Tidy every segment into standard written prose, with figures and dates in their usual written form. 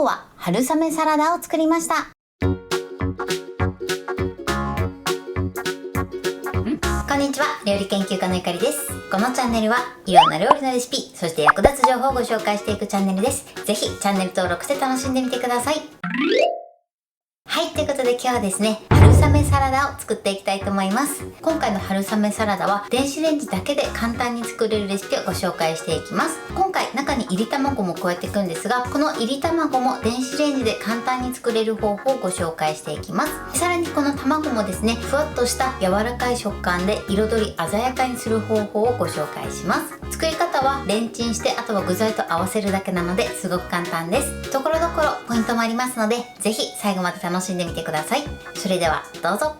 日は春雨サラダを作りました。こんにちは、料理研究家のゆかりです。このチャンネルはいろんな料理のレシピ、そして役立つ情報をご紹介していくチャンネルです。ぜひチャンネル登録して楽しんでみてください。はい、ということで今日はですね、春雨サラダを作っていきたいと思います。今回の春雨サラダは電子レンジだけで簡単に作れるレシピをご紹介していきます。今回中にいり卵も加えていくんですが、このいり卵も電子レンジで簡単に作れる方法をご紹介していきます。さらにこの卵もですね、ふわっとした柔らかい食感で彩り鮮やかにする方法をご紹介します。作り方はレンチンして、あとは具材と合わせるだけなのですごく簡単です。ところどころポイントもありますので、ぜひ最後まで楽しんでみてください。それではどうぞ。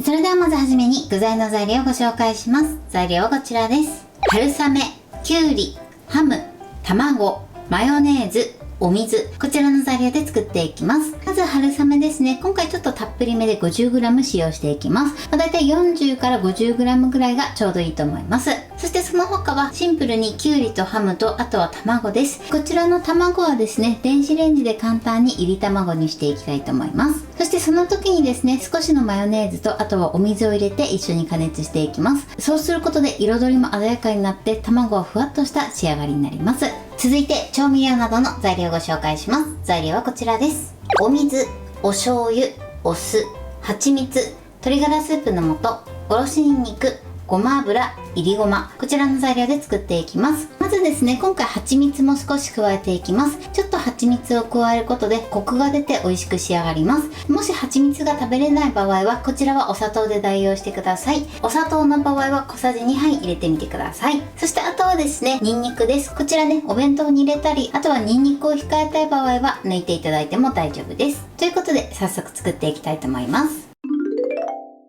それではまずはじめに具材の材料をご紹介します。材料はこちらです。春雨、きゅうり、ハム、卵、マヨネーズ、お水、こちらの材料で作っていきます。まず春雨ですね。今回ちょっとたっぷりめで 50g 使用していきます。だいたい40から 50g ぐらいがちょうどいいと思います。そしてその他はシンプルにきゅうりとハムと、あとは卵です。こちらの卵はですね、電子レンジで簡単にいり卵にしていきたいと思います。そしてその時にですね、少しのマヨネーズと、あとはお水を入れて一緒に加熱していきます。そうすることで彩りも鮮やかになって、卵はふわっとした仕上がりになります。続いて調味料などの材料をご紹介します。材料はこちらです。お水、お醤油、お酢、蜂蜜、鶏ガラスープの素、おろしにんにく、ごま油、いりごま、こちらの材料で作っていきます。まずですね、今回蜂蜜も少し加えていきます。ちょっと蜂蜜を加えることでコクが出て美味しく仕上がります。もし蜂蜜が食べれない場合は、こちらはお砂糖で代用してください。お砂糖の場合は小さじ2杯入れてみてください。そしてあとはですね、ニンニクです。こちらね、お弁当に入れたり、あとはニンニクを控えたい場合は抜いていただいても大丈夫です。ということで早速作っていきたいと思います。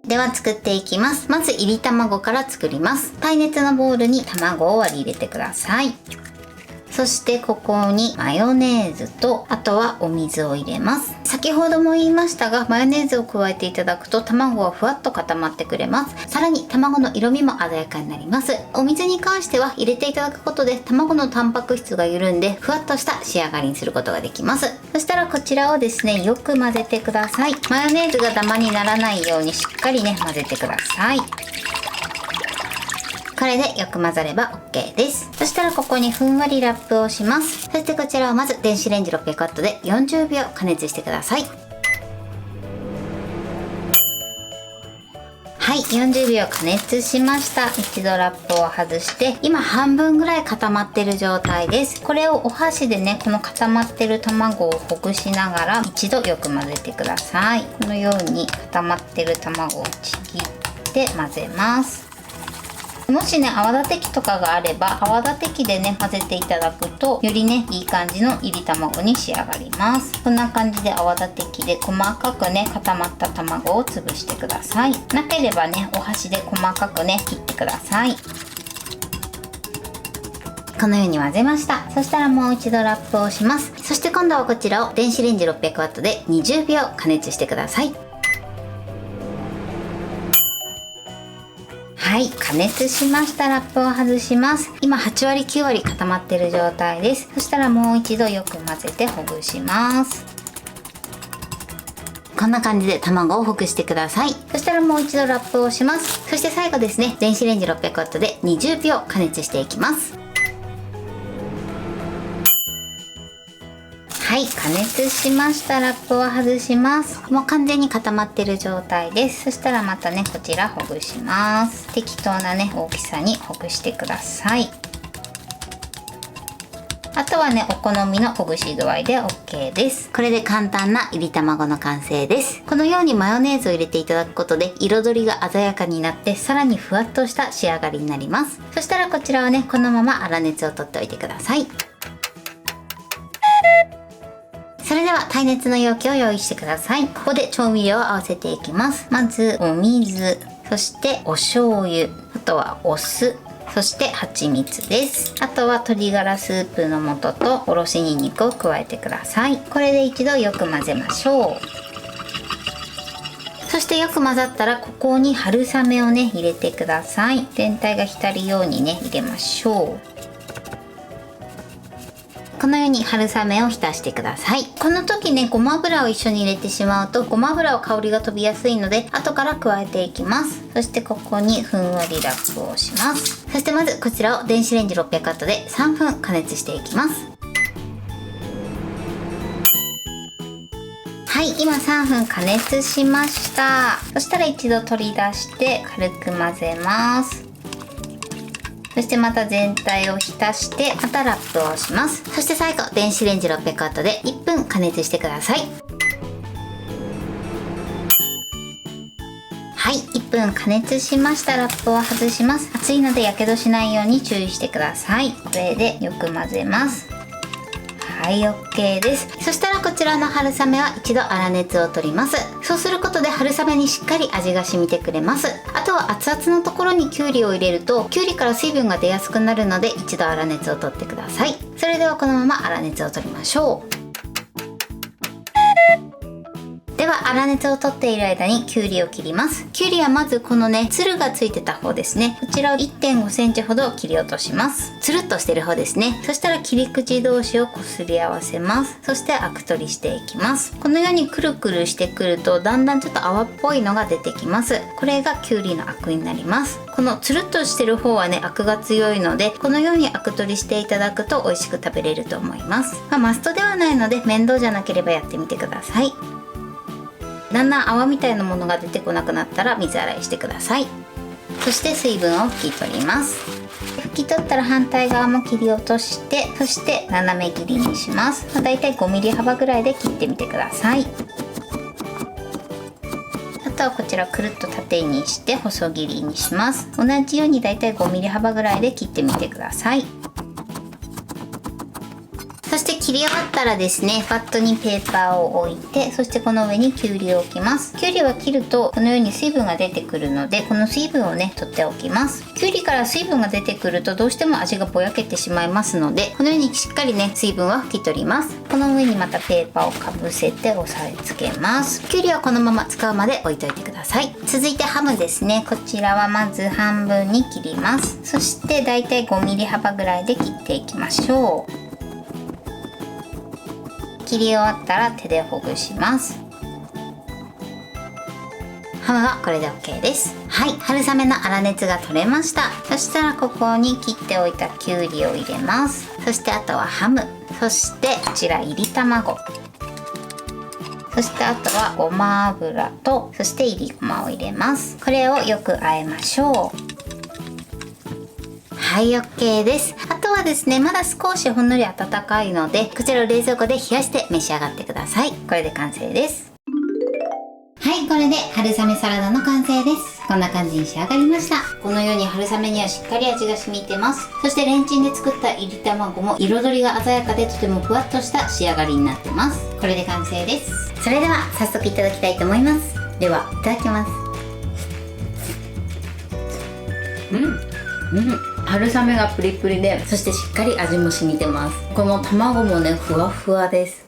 では作っていきます。まずいり卵から作ります。耐熱のボウルに卵を割り入れてください。そしてここにマヨネーズと、あとはお水を入れます。先ほども言いましたが、マヨネーズを加えていただくと卵はふわっと固まってくれます。さらに卵の色味も鮮やかになります。お水に関しては入れていただくことで卵のタンパク質が緩んでふわっとした仕上がりにすることができます。そしたらこちらをですね、よく混ぜてください。マヨネーズがダマにならないようにしっかりね、混ぜてください。これでよく混ざれば OK です。そしたらここにふんわりラップをします。そしてこちらをまず電子レンジ 600W で40秒加熱してください。はい、40秒加熱しました。一度ラップを外して、今半分ぐらい固まってる状態です。これをお箸でね、この固まってる卵をほぐしながら一度よく混ぜてください。このように固まってる卵をちぎって混ぜます。もしね、泡立て器とかがあれば泡立て器でね、混ぜていただくとよりね、いい感じのいり卵に仕上がります。こんな感じで泡立て器で細かくね、固まった卵を潰してください。なければね、お箸で細かくね、切ってください。このように混ぜました。そしたらもう一度ラップをします。そして今度はこちらを電子レンジ 600W で20秒加熱してください。はい、加熱しました。ラップを外します。今8割9割固まっている状態です。そしたらもう一度よく混ぜてほぐします。こんな感じで卵をほぐしてください。そしたらもう一度ラップをします。そして最後ですね、電子レンジ 600W で20秒加熱していきます。はい、加熱しました。ラップを外します。もう完全に固まってる状態です。そしたらまたね、こちらほぐします。適当なね、大きさにほぐしてください。あとはね、お好みのほぐし具合で OK です。これで簡単ないり卵の完成です。このようにマヨネーズを入れていただくことで彩りが鮮やかになって、さらにふわっとした仕上がりになります。そしたらこちらはね、このまま粗熱を取っておいてください。それでは耐熱の容器を用意してください。ここで調味料を合わせていきます。まずお水、そしてお醤油、あとはお酢、そして蜂蜜です。あとは鶏ガラスープの素とおろしにんにくを加えてください。これで一度よく混ぜましょう。そしてよく混ざったらここに春雨をね、入れてください。全体が浸るようにね、入れましょう。このように春雨を浸してください。この時ね、ごま油を一緒に入れてしまうとごま油は香りが飛びやすいので後から加えていきます。そしてここにふんわりラップをします。そしてまずこちらを電子レンジ600ワットで3分加熱していきます。はい、今3分加熱しました。そしたら一度取り出して軽く混ぜます。そしてまた全体を浸してまたラップをします。そして最後電子レンジ600ワットで1分加熱してください。はい、1分加熱しました。ラップを外します。熱いのでやけどしないように注意してください。これでよく混ぜます。はい、 OK です。そしたらこちらの春雨は一度粗熱を取ります。そうすることで春雨にしっかり味が染みてくれます。あとは熱々のところにきゅうりを入れるときゅうりから水分が出やすくなるので一度粗熱を取ってください。それではこのまま粗熱を取りましょう。では粗熱を取っている間にきゅうりを切ります。きゅうりはまずこのね、つるがついてた方ですね、こちらを 1.5 センチほど切り落とします。つるっとしてる方ですね。そしたら切り口同士をこすり合わせます。そしてアク取りしていきます。このようにくるくるしてくるとだんだんちょっと泡っぽいのが出てきます。これがきゅうりのアクになります。このつるっとしてる方はね、アクが強いのでこのようにアク取りしていただくと美味しく食べれると思います。マストではないので面倒じゃなければやってみてください。だんだん泡みたいなものが出てこなくなったら水洗いしてください。そして水分を拭き取ります。拭き取ったら反対側も切り落として、そして斜め切りにします。だいたい5ミリ幅ぐらいで切ってみてください。あとはこちらくるっと縦にして細切りにします。同じようにだいたい5ミリ幅ぐらいで切ってみてください。そして切り終わったらですね、バットにペーパーを置いて、そしてこの上にきゅうりを置きます。きゅうりは切るとこのように水分が出てくるので、この水分をね取っておきます。きゅうりから水分が出てくるとどうしても味がぼやけてしまいますので、このようにしっかりね水分は拭き取ります。この上にまたペーパーをかぶせて押さえつけます。きゅうりはこのまま使うまで置いといてください。続いてハムですね。こちらはまず半分に切ります。そしてだいたい5ミリ幅ぐらいで切っていきましょう。切り終わったら手でほぐします。ハムはこれで OK です。はい、春雨の粗熱が取れました。そしたらここに切っておいたきゅうりを入れます。そしてあとはハム、そしてこちらいり卵、そしてあとはごま油と、そしていりごまを入れます。これをよく和えましょう。はい、 OK です。あとはですね、まだ少しほんのり温かいのでこちらを冷蔵庫で冷やして召し上がってください。これで完成です。はい、これで春雨サラダの完成です。こんな感じに仕上がりました。このように春雨にはしっかり味が染みてます。そしてレンチンで作ったいり卵も彩りが鮮やかでとてもふわっとした仕上がりになってます。これで完成です。それでは早速いただきたいと思います。ではいただきます。春雨がプリプリで、そしてしっかり味も染みてます。この卵もねふわふわです。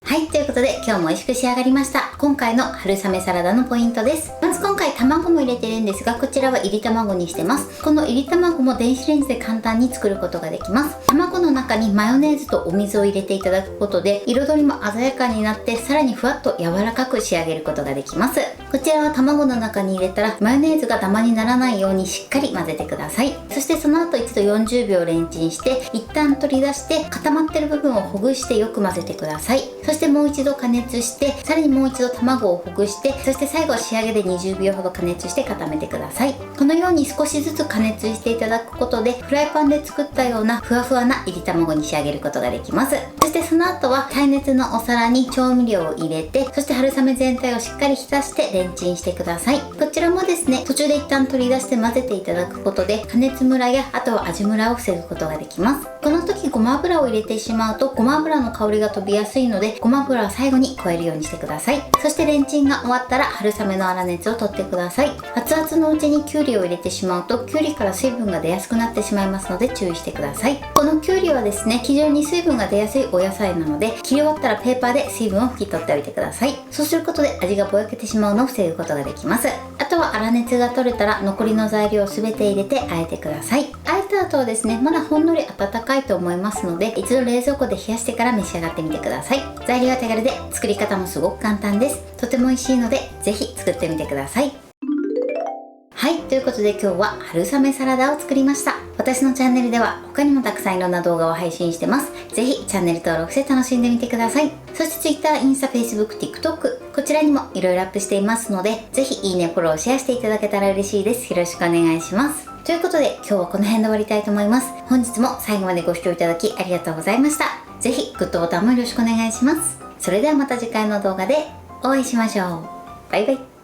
はい、ということで今日も美味しく仕上がりました。今回の春雨サラダのポイントです。まず今回卵も入れてるんですが、こちらはいり卵にしてます。このいり卵も電子レンジで簡単に作ることができます。卵の中にマヨネーズとお水を入れていただくことで彩りも鮮やかになって、さらにふわっと柔らかく仕上げることができます。こちらは卵の中に入れたらマヨネーズがダマにならないようにしっかり混ぜてください。そしてその後一度40秒レンチンして一旦取り出して固まってる部分をほぐしてよく混ぜてください。そしてもう一度加熱して、さらにもう一度卵をほぐして、そして最後仕上げで20秒ほど加熱して固めてください。このように少しずつ加熱していただくことでフライパンで作ったようなふわふわないり卵に仕上げることができます。そしてその後は耐熱のお皿に調味料を入れて、そして春雨全体をしっかり浸してレンチンしてください。こちらもですね、途中で一旦取り出して混ぜていただくことで加熱ムラやあとは味ムラを防ぐことができます。この時ごま油を入れてしまうとごま油の香りが飛びやすいので、ごま油は最後に加えるようにしてください。そしてレンチンが終わったら春雨の粗熱を取ってください。熱々のうちにきゅうりを入れてしまうときゅうりから水分が出やすくなってしまいますので注意してください。このきゅうりはですね、非常に水分が出やすいお野菜なので、切り終わったらペーパーで水分を拭き取っておいてください。そうすることで味がぼやけてしまうのを防防ぐことができます。あとは粗熱が取れたら残りの材料を全て入れて和えてください。和えた後はですね、まだほんのり温かいと思いますので、一度冷蔵庫で冷やしてから召し上がってみてください。材料は手軽で作り方もすごく簡単です。とても美味しいのでぜひ作ってみてください。はい、ということで今日は春雨サラダを作りました。私のチャンネルでは他にもたくさんいろんな動画を配信してます。ぜひチャンネル登録して楽しんでみてください。そして Twitter、インスタ、Facebook、TikTok こちらにもいろいろアップしていますので、ぜひいいね、フォロー、シェアしていただけたら嬉しいです。よろしくお願いします。ということで今日はこの辺で終わりたいと思います。本日も最後までご視聴いただきありがとうございました。ぜひグッドボタンもよろしくお願いします。それではまた次回の動画でお会いしましょう。バイバイ。